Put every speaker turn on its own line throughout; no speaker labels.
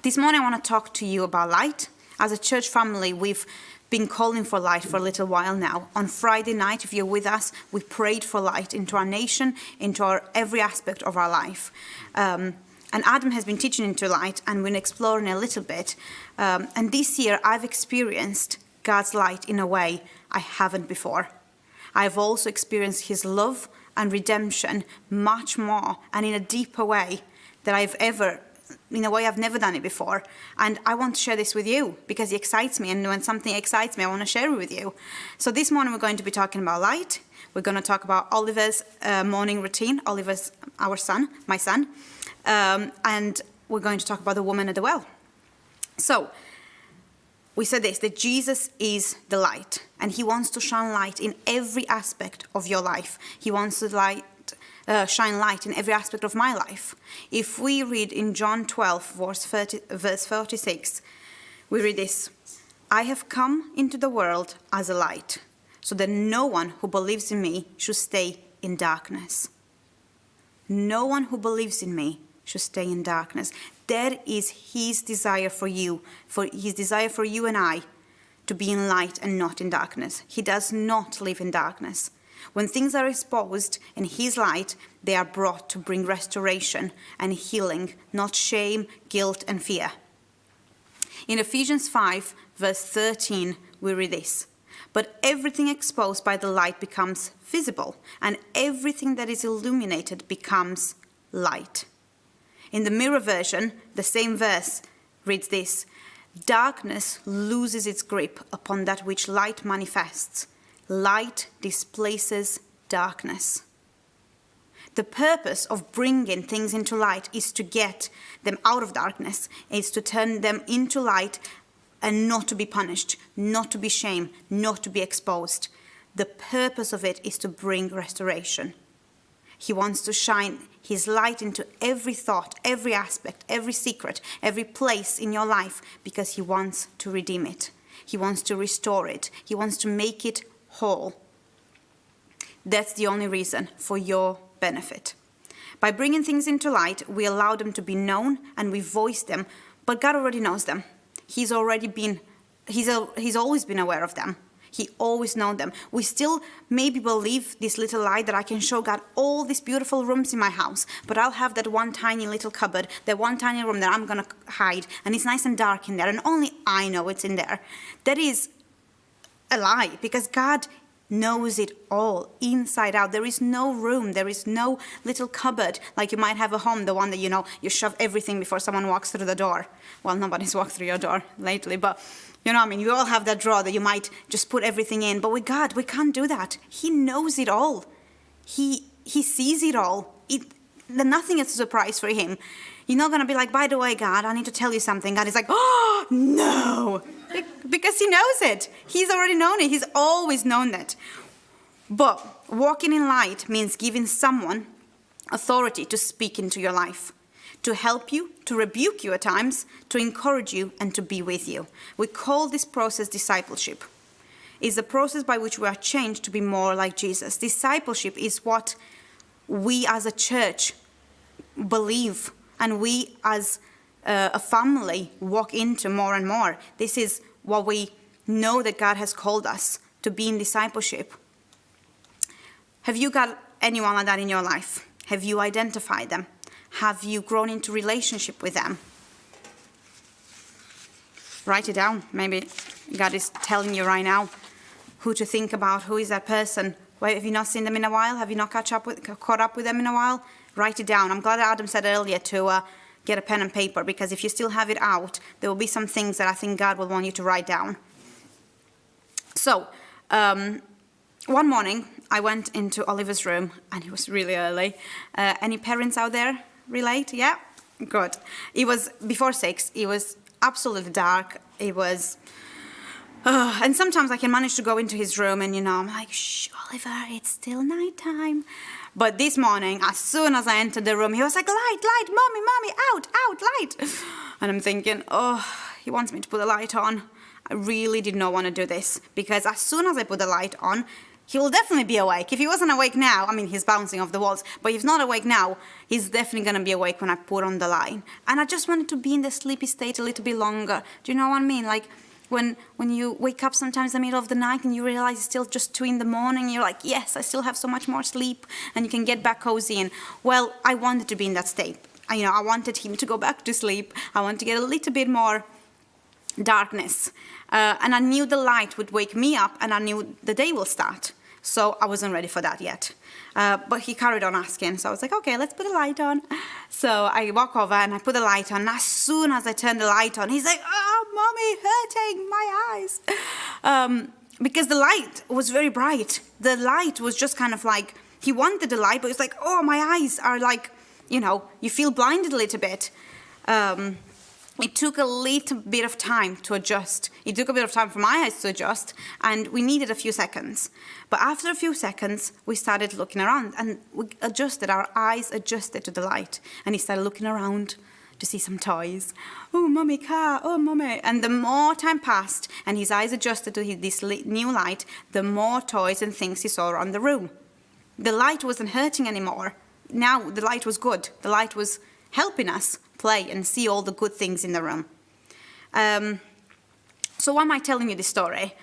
This morning I want to talk to you about light. As a church family, we've been calling for light for a little while now. On Friday night, if you're with us, we prayed for light into our nation, into every aspect of our life. And Adam has been teaching into light, and we're exploring a little bit. And this year, I've experienced God's light in a way I haven't before. I've also experienced his love and redemption much more and in a deeper way that I've never done it before. And I want to share this with you because it excites me. And when something excites me, I want to share it with you. So this morning we're going to be talking about light. We're going to talk about Oliver's morning routine. Oliver's my son. And we're going to talk about the woman at the well. So we said this, that Jesus is the light. And he wants to shine light in every aspect of your life. He wants to shine light in every aspect of my life. If we read in John 12, verse 46, we read this: I have come into the world as a light, so that no one who believes in me should stay in darkness. No one who believes in me should stay in darkness. That is his desire for you and I, to be in light and not in darkness. He does not live in darkness. When things are exposed in his light, they are brought to bring restoration and healing, not shame, guilt, and fear. In Ephesians 5, verse 13, we read this: But everything exposed by the light becomes visible, and everything that is illuminated becomes light. In the Mirror version, the same verse reads this: Darkness loses its grip upon that which light manifests. Light displaces darkness. The purpose of bringing things into light is to get them out of darkness, is to turn them into light and not to be punished, not to be shamed, not to be exposed. The purpose of it is to bring restoration. He wants to shine his light into every thought, every aspect, every secret, every place in your life, because he wants to redeem it. He wants to restore it. He wants to make it whole. That's the only reason, for your benefit. By bringing things into light, we allow them to be known and we voice them, but God already knows them. He's always been aware of them. He always knows them. We still maybe believe this little lie that I can show God all these beautiful rooms in my house, but I'll have that one tiny little cupboard, that one tiny room that I'm going to hide, and it's nice and dark in there, and only I know it's in there. That is a lie, because God knows it all, inside out. There is no room, there is no little cupboard like you might have at home, the one that you shove everything before someone walks through the door. Well, nobody's walked through your door lately, but you all have that drawer that you might just put everything in. But with God, we can't do that. He knows it all. He sees it all. Nothing is a surprise for him. You're not going to be like, by the way, God, I need to tell you something. God is like, oh, no. Because he knows it. He's already known it. He's always known that. But walking in light means giving someone authority to speak into your life, to help you, to rebuke you at times, to encourage you, and to be with you. We call this process discipleship. It's a process by which we are changed to be more like Jesus. Discipleship is what we as a church believe, and we as a family walk into more and more. This is what we know that God has called us to be in discipleship. Have you got anyone like that in your life? Have you identified them? Have you grown into relationship with them? Write it down. Maybe God is telling you right now who to think about. Who is that person? Why, have you not seen them in a while? Have you not caught up with them in a while? Write it down. I'm glad that Adam said earlier to get a pen and paper, because if you still have it out, there will be some things that I think God will want you to write down. So, one morning, I went into Oliver's room, and it was really early. Any parents out there relate? Yeah? Good. It was before 6. It was absolutely dark. It was... and sometimes I can manage to go into his room and, I'm like, shh, Oliver, it's still nighttime. But this morning, as soon as I entered the room, he was like, light, mommy, out, light. And I'm thinking, he wants me to put the light on. I really did not want to do this, because as soon as I put the light on, he will definitely be awake. If he wasn't awake now, I mean, he's bouncing off the walls, but if he's not awake now, he's definitely going to be awake when I put on the light. And I just wanted to be in the sleepy state a little bit longer. Do you know what I mean? Like when you wake up sometimes in the middle of the night and you realize it's still just 2 a.m, you're like, yes, I still have so much more sleep, and you can get back cozy. And well, I wanted to be in that state. I wanted him to go back to sleep. I wanted to get a little bit more darkness. And I knew the light would wake me up, and I knew the day will start. So I wasn't ready for that yet. But he carried on asking. So I was like, okay, let's put the light on. So I walk over and I put the light on. And as soon as I turn the light on, he's like, oh, mommy, hurting my eyes. Because the light was very bright. The light was just kind of like, he wanted the light, but it's like, oh, my eyes are like, you feel blinded a little bit. It took a little bit of time to adjust. It took a bit of time for my eyes to adjust, and we needed a few seconds. But after a few seconds, we started looking around, and we adjusted. Our eyes adjusted to the light, and he started looking around to see some toys. Oh, mommy, car. Oh, mommy. And the more time passed, and his eyes adjusted to this new light, the more toys and things he saw around the room. The light wasn't hurting anymore. Now the light was good. The light was helping us play and see all the good things in the room. So why am I telling you this story?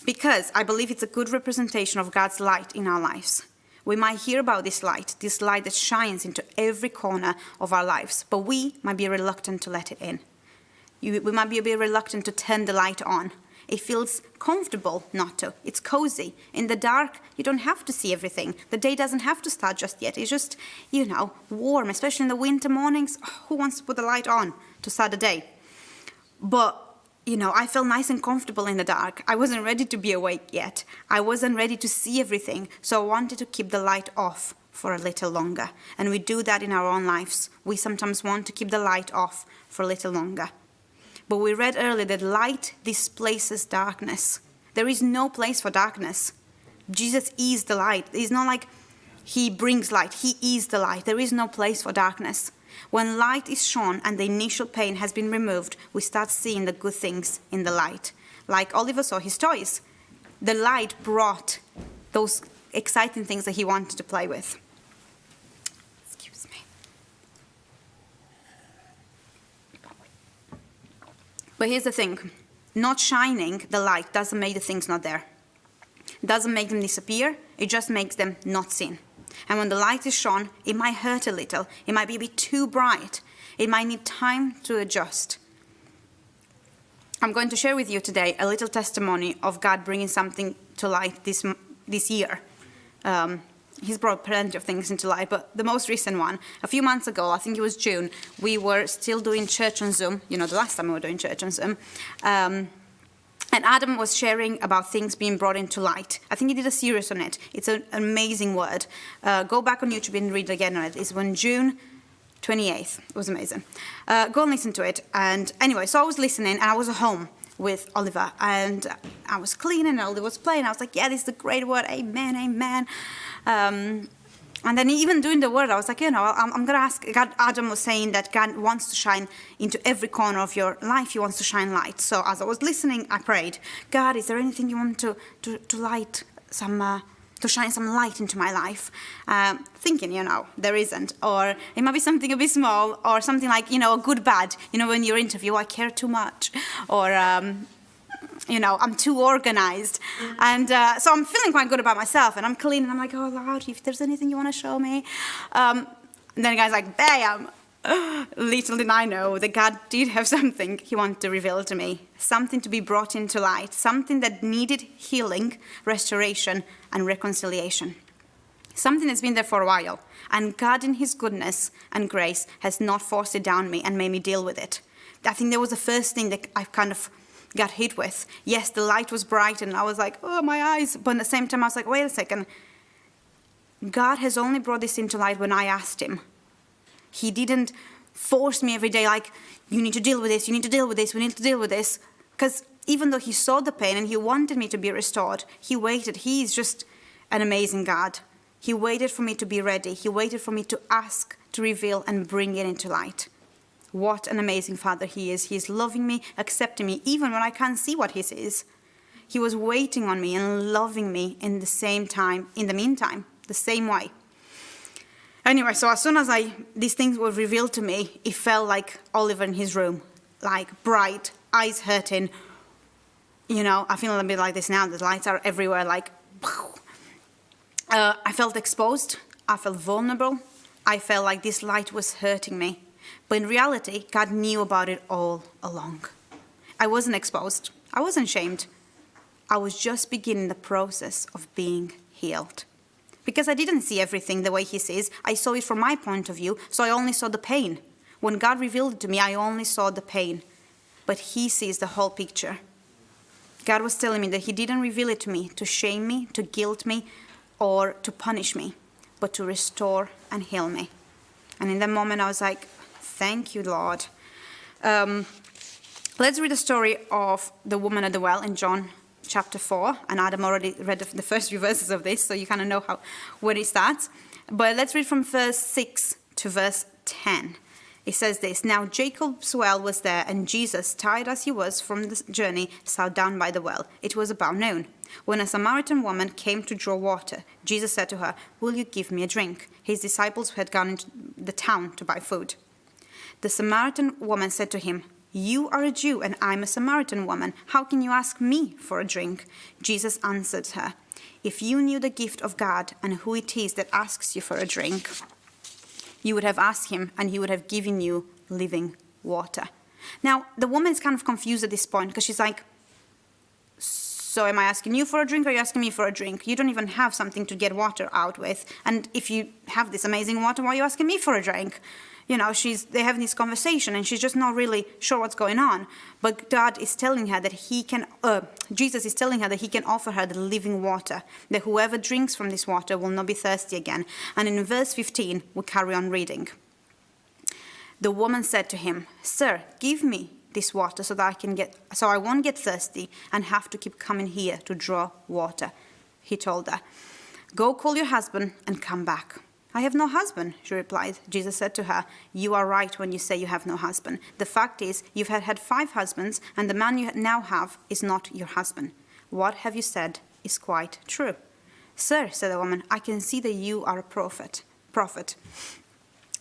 Because I believe it's a good representation of God's light in our lives. We might hear about this light that shines into every corner of our lives, but we might be reluctant to let it in. We might be a bit reluctant to turn the light on. It feels comfortable not to. It's cozy. In the dark, you don't have to see everything. The day doesn't have to start just yet. It's just, warm, especially in the winter mornings. Who wants to put the light on to start the day? But, I felt nice and comfortable in the dark. I wasn't ready to be awake yet. I wasn't ready to see everything. So I wanted to keep the light off for a little longer. And we do that in our own lives. We sometimes want to keep the light off for a little longer. But we read earlier that light displaces darkness. There is no place for darkness. Jesus is the light. It's not like he brings light. He is the light. There is no place for darkness. When light is shone and the initial pain has been removed, we start seeing the good things in the light. Like Oliver saw his toys. The light brought those exciting things that he wanted to play with. Excuse me. But here's the thing. Not shining the light doesn't make the things not there. It doesn't make them disappear. It just makes them not seen. And when the light is shone, it might hurt a little. It might be a bit too bright. It might need time to adjust. I'm going to share with you today a little testimony of God bringing something to light this year. He's brought plenty of things into light, but the most recent one, a few months ago, I think it was June, we were still doing church on Zoom. The last time we were doing church on Zoom. And Adam was sharing about things being brought into light. I think he did a series on it. It's an amazing word. Go back on YouTube and read again on it. It's on June 28th. It was amazing. Go and listen to it. And anyway, so I was listening, and I was at home with Oliver, and I was cleaning, and Oliver was playing. I was like, yeah, this is a great word. Amen, amen. And then even doing the word, I was like, I'm going to ask God. Adam was saying that God wants to shine into every corner of your life. He wants to shine light. So as I was listening, I prayed, God, is there anything you want to light some, to shine some light into my life? Thinking, there isn't. Or it might be something a bit small, or something like, a good bad. When you're interview, I care too much. Or, I'm too organized. And so I'm feeling quite good about myself. And I'm cleaning. I'm like, oh, Lord, if there's anything you want to show me. And then the guy's like, bam. Little did I know that God did have something he wanted to reveal to me. Something to be brought into light. Something that needed healing, restoration, and reconciliation. Something that's been there for a while. And God in his goodness and grace has not forced it down me and made me deal with it. I think that was the first thing that I kind of got hit with. Yes, the light was bright and I was like, oh, my eyes. But at the same time, I was like, wait a second. God has only brought this into light when I asked him. He didn't force me every day like, you need to deal with this, you need to deal with this, we need to deal with this. Because even though he saw the pain and he wanted me to be restored, he waited. He is just an amazing God. He waited for me to be ready. He waited for me to ask, to reveal, and bring it into light. What an amazing Father he is. He is loving me, accepting me, even when I can't see what he sees. he was waiting on me and loving me in the meantime, the same way. Anyway, so as soon as these things were revealed to me, it felt like Oliver in his room, like bright, eyes hurting. I feel a bit like this now. The lights are everywhere, like, I felt exposed. I felt vulnerable. I felt like this light was hurting me. But in reality, God knew about it all along. I wasn't exposed. I wasn't shamed. I was just beginning the process of being healed. Because I didn't see everything the way he sees. I saw it from my point of view, so I only saw the pain. When God revealed it to me, I only saw the pain. But he sees the whole picture. God was telling me that he didn't reveal it to me to shame me, to guilt me, or to punish me, but to restore and heal me. And in that moment, I was like, thank you, Lord. Let's read the story of the woman at the well in John chapter 4. And Adam already read the first few verses of this, so you kind of know where it starts. But let's read from verse 6 to verse 10. It says this: Now Jacob's well was there, and Jesus, tired as he was from the journey, sat down by the well. It was about noon. When a Samaritan woman came to draw water, Jesus said to her, "Will you give me a drink?" His disciples had gone into the town to buy food. The Samaritan woman said to him, "You are a Jew, and I'm a Samaritan woman. How can you ask me for a drink?" Jesus answered her, "If you knew the gift of God and who it is that asks you for a drink, you would have asked him, and he would have given you living water." Now, the woman is kind of confused at this point because she's like, so am I asking you for a drink or are you asking me for a drink? You don't even have something to get water out with. And if you have this amazing water, why are you asking me for a drink? They have this conversation and she's just not really sure what's going on. But God is telling her that Jesus is telling her that he can offer her the living water, that whoever drinks from this water will not be thirsty again. And in verse 15, we carry on reading. The woman said to him, "Sir, give me this water so I won't get thirsty and have to keep coming here to draw water." He told her, "Go call your husband and come back." "I have no husband," she replied. Jesus said to her, "You are right when you say you have no husband. The fact is, you've had 5 husbands, and the man you now have is not your husband. What have you said is quite true." "Sir," said the woman, "I can see that you are a prophet."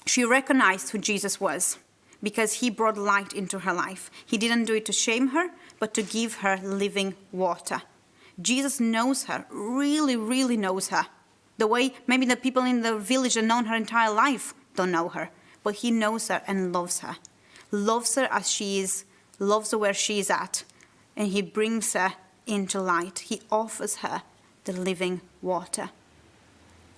She recognized who Jesus was because he brought light into her life. He didn't do it to shame her, but to give her living water. Jesus knows her, really, really knows her. The way maybe the people in the village that known her entire life don't know her. But he knows her and loves her. Loves her as she is, loves her where she is at. And he brings her into light. He offers her the living water.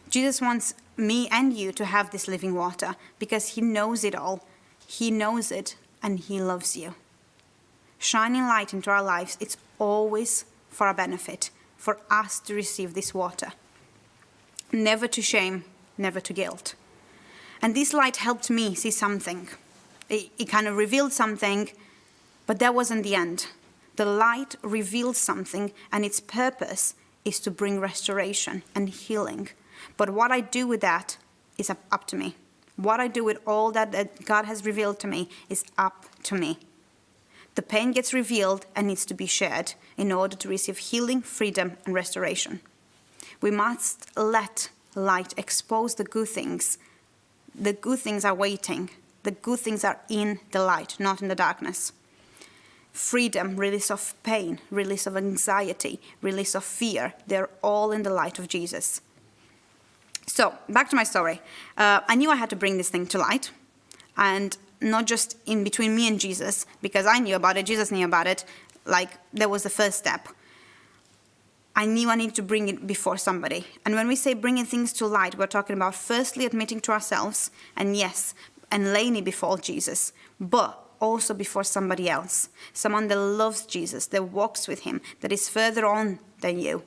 Jesus wants me and you to have this living water because he knows it all. He knows it and he loves you. Shining light into our lives, it's always for our benefit, for us to receive this water. Never to shame, never to guilt. And this light helped me see something. It kind of revealed something, but that wasn't the end. The light revealed something, and its purpose is to bring restoration and healing. But what I do with that is up to me. What I do with all that God has revealed to me is up to me. The pain gets revealed and needs to be shared in order to receive healing, freedom, and restoration. We must let light expose the good things. The good things are waiting. The good things are in the light, not in the darkness. Freedom, release of pain, release of anxiety, release of fear, they're all in the light of Jesus. So, back to my story. I knew I had to bring this thing to light, and not just in between me and Jesus, because I knew about it, Jesus knew about it, like that was the first step. I knew I needed to bring it before somebody. And when we say bringing things to light, we're talking about firstly admitting to ourselves, and laying it before Jesus, but also before somebody else, someone that loves Jesus, that walks with him, that is further on than you.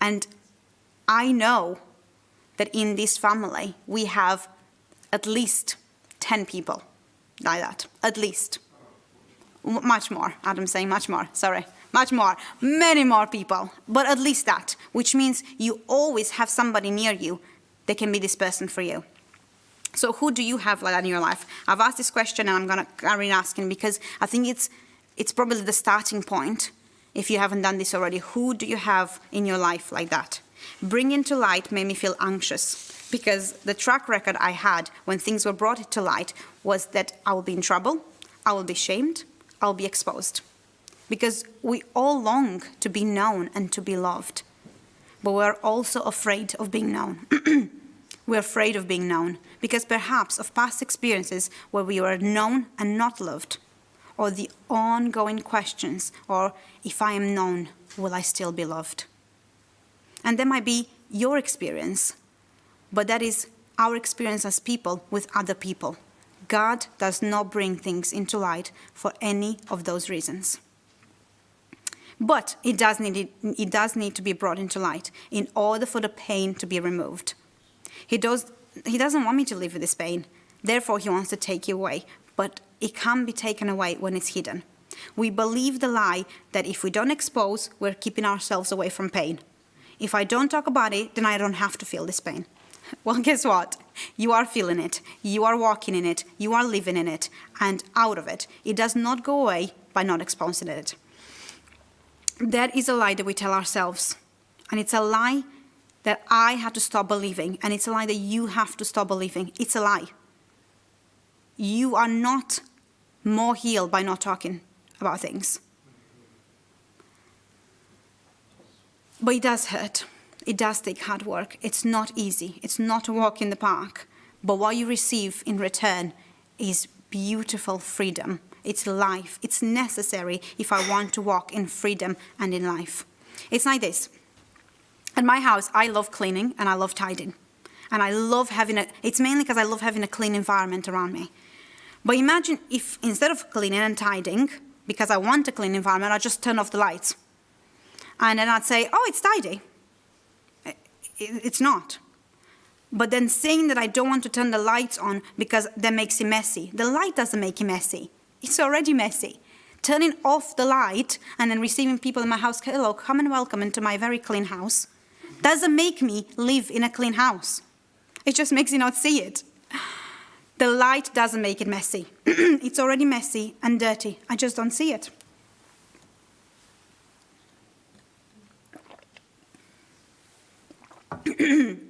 And I know that in this family, we have at least 10 people like that. At least. Much more. Adam's saying much more. Sorry. Much more. Many more people. But at least that. Which means you always have somebody near you that can be this person for you. So who do you have like that in your life? I've asked this question and I'm going to carry on asking because I think it's probably the starting point If you haven't done this already, who do you have in your life like that? Bringing to light made me feel anxious because the track record I had when things were brought to light was that I will be in trouble, I will be shamed, I will be exposed. Because we all long to be known and to be loved. But we're also afraid of being known. We're afraid of being known because perhaps of past experiences where we were known and not loved, or the ongoing questions, or if I am known, will I still be loved? And that might be your experience, but that is our experience as people with other people. God does not bring things into light for any of those reasons. But it does need to be brought into light in order for the pain to be removed. He doesn't want me to live with this pain. Therefore, he wants to take it away. But it can't be taken away when it's hidden. We believe the lie that if we don't expose, we're keeping ourselves away from pain. If I don't talk about it, then I don't have to feel this pain. Well, guess what? You are feeling it. You are walking in it. You are living in it. And out of it. It does not go away by not exposing it. That is a lie that we tell ourselves. And it's a lie that I have to stop believing. And it's a lie that you have to stop believing. It's a lie. You are not more healed by not talking about things. But it does hurt. It does take hard work. It's not easy. It's not a walk in the park. But what you receive in return is beautiful freedom. It's life. It's necessary if I want to walk in freedom and in life. It's like this. At my house, I love cleaning and I love tidying. And I love it's mainly because I love having a clean environment around me. But imagine if instead of cleaning and tidying, because I want a clean environment, I just turn off the lights. And then I'd say, oh, it's tidy. It's not. But then saying that I don't want to turn the lights on because that makes it messy. The light doesn't make it messy. It's already messy. Turning off the light and then receiving people in my house, hello, come and welcome into my very clean house, doesn't make me live in a clean house. It just makes you not see it. The light doesn't make it messy. It's already messy and dirty. I just don't see it.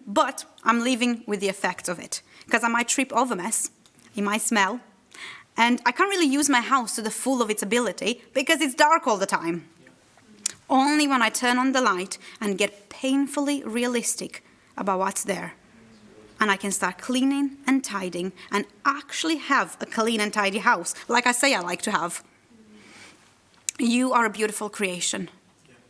But I'm living with the effects of it. Because I might trip over mess. It might smell. And I can't really use my house to the full of its ability because it's dark all the time. Only when I turn on the light and get painfully realistic about what's there. And I can start cleaning and tidying and actually have a clean and tidy house, like I say I like to have. You are a beautiful creation,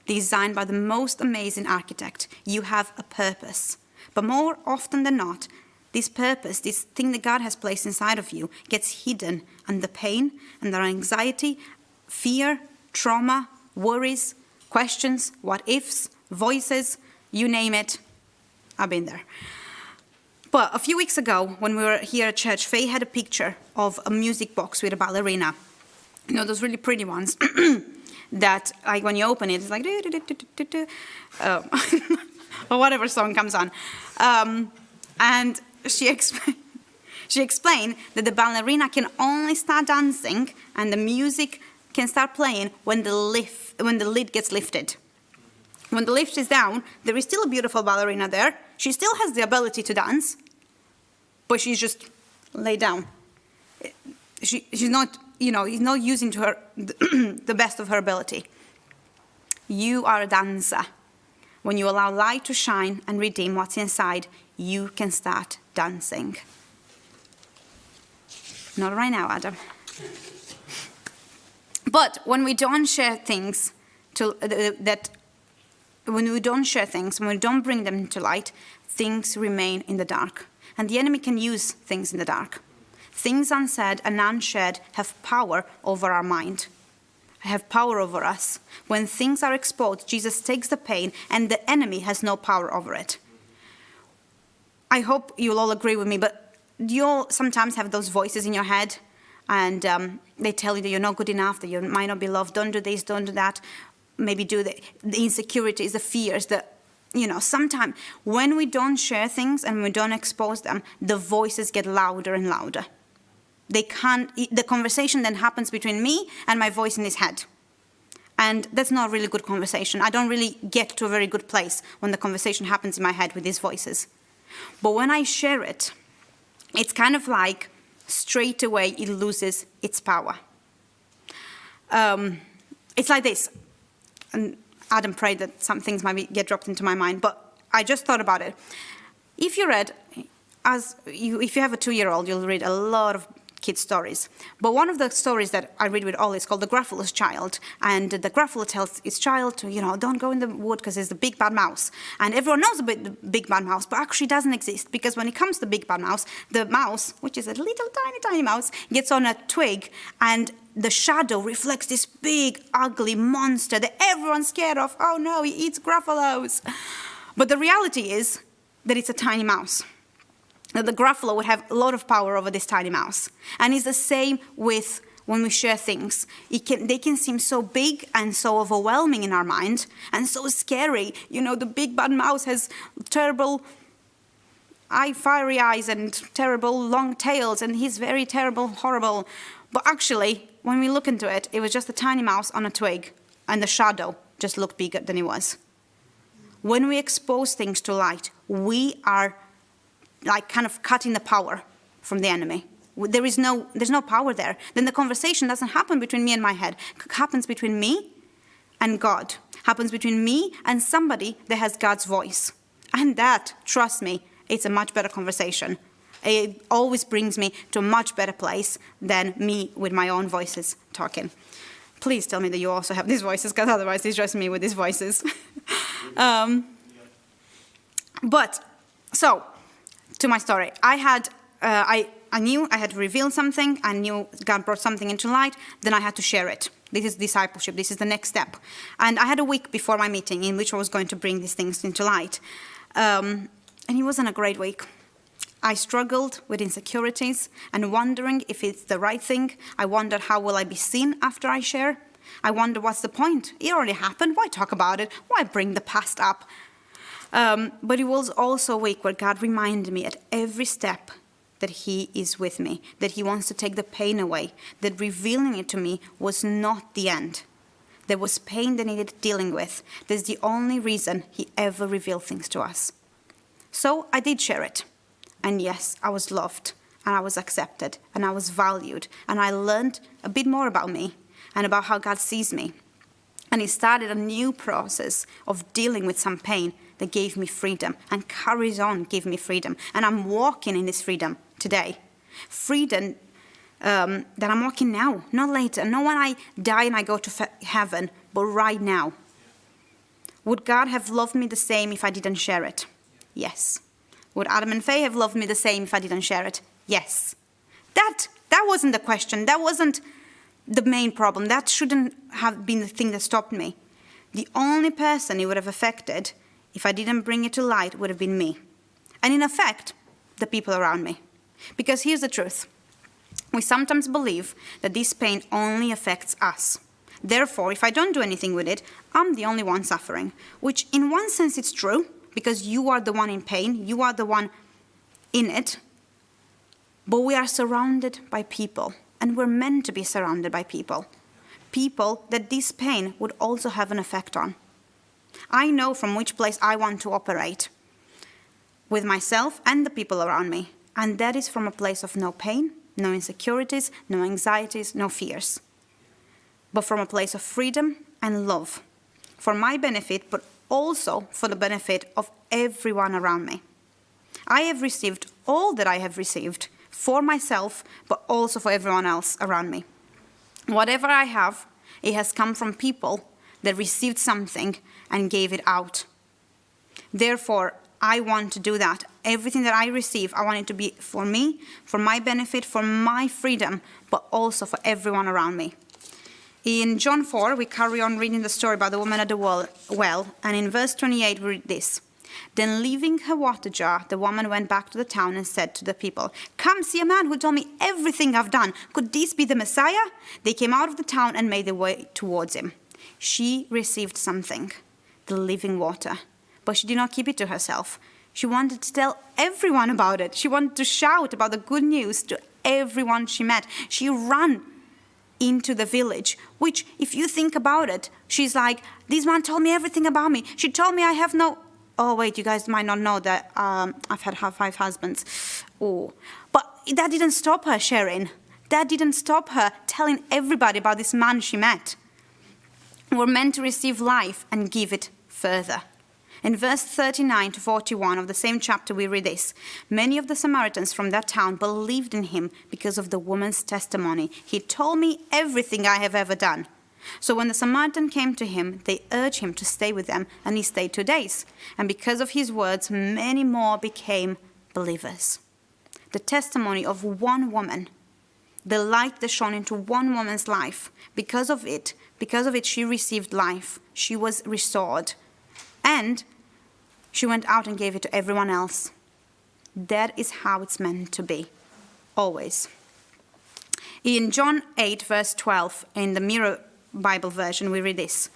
designed by the most amazing architect. You have a purpose. But more often than not, this purpose, this thing that God has placed inside of you, gets hidden under pain, under anxiety, fear, trauma, worries, questions, what ifs, voices, you name it. I've been there. But a few weeks ago, when we were here at church, Faye had a picture of a music box with a ballerina. You know, those really pretty ones that, like, when you open it, it's like, or whatever song comes on. And she explained that the ballerina can only start dancing and the music can start playing when the lid gets lifted. When the lift is down, there is still a beautiful ballerina there. She still has the ability to dance, but she's just laid down. She's not, he's not using to her the best of her ability. You are a dancer. When you allow light to shine and redeem what's inside, you can start dancing. Not right now, Adam. But when we don't share things when we don't bring them to light, things remain in the dark. And the enemy can use things in the dark. Things unsaid and unshared have power over our mind, have power over us. When things are exposed, Jesus takes the pain and the enemy has no power over it. I hope you'll all agree with me, but do you all sometimes have those voices in your head and they tell you that you're not good enough, that you might not be loved, don't do this, don't do that, maybe do the insecurities, the fears, sometimes when we don't share things and we don't expose them, the voices get louder and louder. The conversation then happens between me and my voice in his head. And that's not a really good conversation. I don't really get to a very good place when the conversation happens in my head with these voices. But when I share it, it's kind of like straight away it loses its power. It's like this. And Adam prayed that some things might get dropped into my mind, but I just thought about it. If you read, if you have a 2-year-old, you'll read a lot of kids' stories. But one of the stories that I read with Ollie is called The Gruffalo's Child. And the Gruffalo tells his child to, don't go in the wood because there's the big bad mouse. And everyone knows about the big bad mouse, but actually doesn't exist. Because when it comes to the big bad mouse, the mouse, which is a little tiny mouse, gets on a twig and the shadow reflects this big, ugly monster that everyone's scared of. Oh no, he eats Gruffalos. But the reality is that it's a tiny mouse. That the Gruffalo would have a lot of power over this tiny mouse. And it's the same with when we share things. They can seem so big and so overwhelming in our mind and so scary. The big bad mouse has terrible fiery eyes and terrible long tails, and he's very terrible, horrible. But actually, when we look into it, it was just a tiny mouse on a twig, and the shadow just looked bigger than it was. When we expose things to light, we are like kind of cutting the power from the enemy. There's no power there. Then the conversation doesn't happen between me and my head. It happens between me and God. It happens between me and somebody that has God's voice. And that, trust me, it's a much better conversation. It always brings me to a much better place than me with my own voices talking. Please tell me that you also have these voices, because otherwise it's just me with these voices. So, to my story, I knew I had revealed something. I knew God brought something into light. Then I had to share it. This is discipleship. This is the next step. And I had a week before my meeting in which I was going to bring these things into light. And it wasn't a great week. I struggled with insecurities and wondering if it's the right thing. I wondered how will I be seen after I share. I wonder what's the point? It already happened. Why talk about it? Why bring the past up? But it was also a week where God reminded me at every step that he is with me, that he wants to take the pain away, that revealing it to me was not the end. There was pain that needed dealing with. That's the only reason he ever revealed things to us. So I did share it. And yes, I was loved, and I was accepted, and I was valued, and I learned a bit more about me and about how God sees me. And it started a new process of dealing with some pain that gave me freedom and carries on giving me freedom. And I'm walking in this freedom today. Freedom that I'm walking now, not later. Not when I die and I go to heaven, but right now. Would God have loved me the same if I didn't share it? Yes. Would Adam and Faye have loved me the same if I didn't share it? Yes. That wasn't the question. That wasn't the main problem. That shouldn't have been the thing that stopped me. The only person it would have affected if I didn't bring it to light would have been me. And in effect, the people around me. Because here's the truth. We sometimes believe that this pain only affects us. Therefore, if I don't do anything with it, I'm the only one suffering. Which in one sense it's true, because you are the one in pain, you are the one in it. But we are surrounded by people, and we're meant to be surrounded by people. People that this pain would also have an effect on. I know from which place I want to operate with myself and the people around me. And that is from a place of no pain, no insecurities, no anxieties, no fears. But from a place of freedom and love. For my benefit, but also for the benefit of everyone around me. I have received all that I have received for myself, but also for everyone else around me. Whatever I have, it has come from people that received something and gave it out. Therefore, I want to do that. Everything that I receive, I want it to be for me, for my benefit, for my freedom, but also for everyone around me. In John 4, we carry on reading the story about the woman at the well, and in verse 28 we read this. Then leaving her water jar, the woman went back to the town and said to the people, "Come see a man who told me everything I've done. Could this be the Messiah?" They came out of the town and made their way towards him. She received something, the living water, but she did not keep it to herself. She wanted to tell everyone about it. She wanted to shout about the good news to everyone she met. She ran into the village, which, if you think about it, she's like, this man told me everything about me. She told me I have no... Oh, wait, you guys might not know that I've had 5 husbands. Oh, but that didn't stop her sharing. That didn't stop her telling everybody about this man she met. We're meant to receive life and give it further. In verse 39 to 41 of the same chapter, we read this. Many of the Samaritans from that town believed in him because of the woman's testimony. He told me everything I have ever done. So when the Samaritan came to him, they urged him to stay with them, and he stayed 2 days. And because of his words, many more became believers. The testimony of one woman, the light that shone into one woman's life, because of it, she received life. She was restored. And she went out and gave it to everyone else. That is how it's meant to be, always. In John 8, verse 12, in the Mirror Bible version, we read this.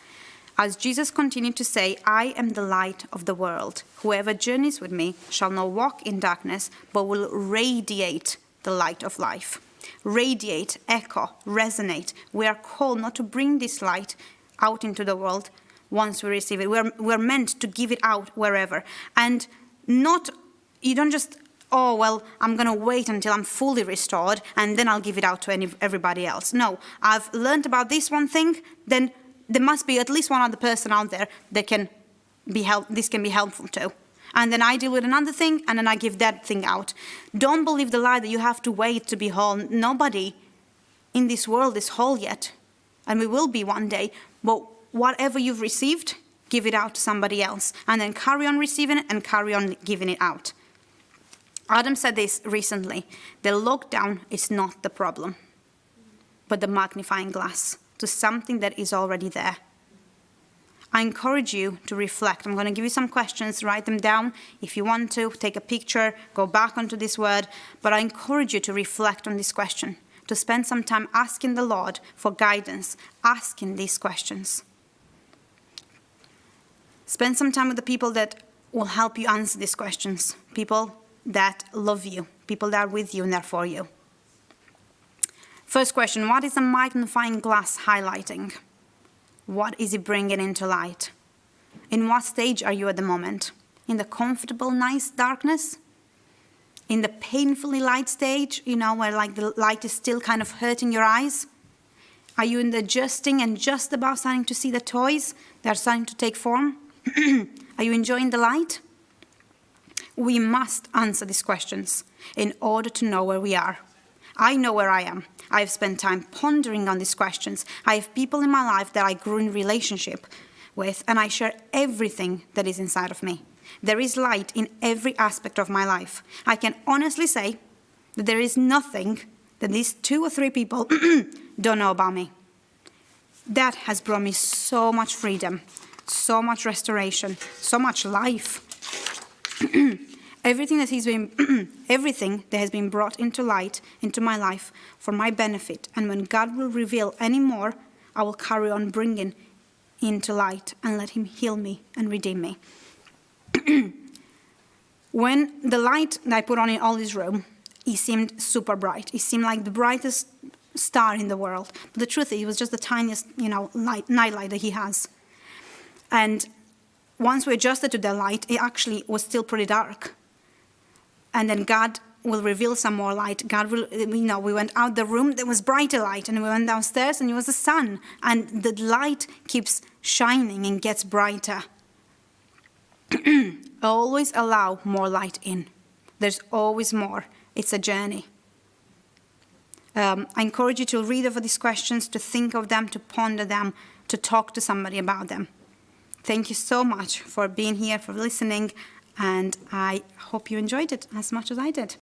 As Jesus continued to say, I am the light of the world. Whoever journeys with me shall not walk in darkness, but will radiate the light of life. Radiate, echo, resonate. We are called not to bring this light out into the world once we receive it. We're meant to give it out wherever. And you don't just, oh, well, I'm going to wait until I'm fully restored and then I'll give it out to everybody else. No, I've learned about this one thing, then there must be at least one other person out there that this can be helpful to. And then I deal with another thing, and then I give that thing out. Don't believe the lie that you have to wait to be whole. Nobody in this world is whole yet, and we will be one day. But whatever you've received, give it out to somebody else, and then carry on receiving it and carry on giving it out. Adam said this recently. The lockdown is not the problem, but the magnifying glass to something that is already there. I encourage you to reflect. I'm going to give you some questions, write them down. If you want to, take a picture, go back onto this word. But I encourage you to reflect on this question, to spend some time asking the Lord for guidance, asking these questions. Spend some time with the people that will help you answer these questions, people that love you, people that are with you and they're for you. First question, what is a magnifying glass highlighting? What is it bringing into light? In what stage are you at the moment? In the comfortable, nice darkness? In the painfully light stage, where like the light is still kind of hurting your eyes? Are you in the adjusting and just about starting to see the toys that are starting to take form? Are you enjoying the light? We must answer these questions in order to know where we are. I know where I am. I have spent time pondering on these questions. I have people in my life that I grew in relationship with, and I share everything that is inside of me. There is light in every aspect of my life. I can honestly say that there is nothing that these 2 or 3 people don't know about me. That has brought me so much freedom, so much restoration, so much life. Everything that has been brought into light into my life for my benefit. And when God will reveal any more, I will carry on bringing into light and let him heal me and redeem me. When the light that I put on in Ollie's room, it seemed super bright. It seemed like the brightest star in the world. But the truth is, it was just the tiniest, night light that he has. And once we adjusted to the light, it actually was still pretty dark. And then God will reveal some more light. We went out the room, there was brighter light, and we went downstairs and it was the sun. And the light keeps shining and gets brighter. Always allow more light in. There's always more. It's a journey. I encourage you to read over these questions, to think of them, to ponder them, to talk to somebody about them. Thank you so much for being here, for listening. And I hope you enjoyed it as much as I did.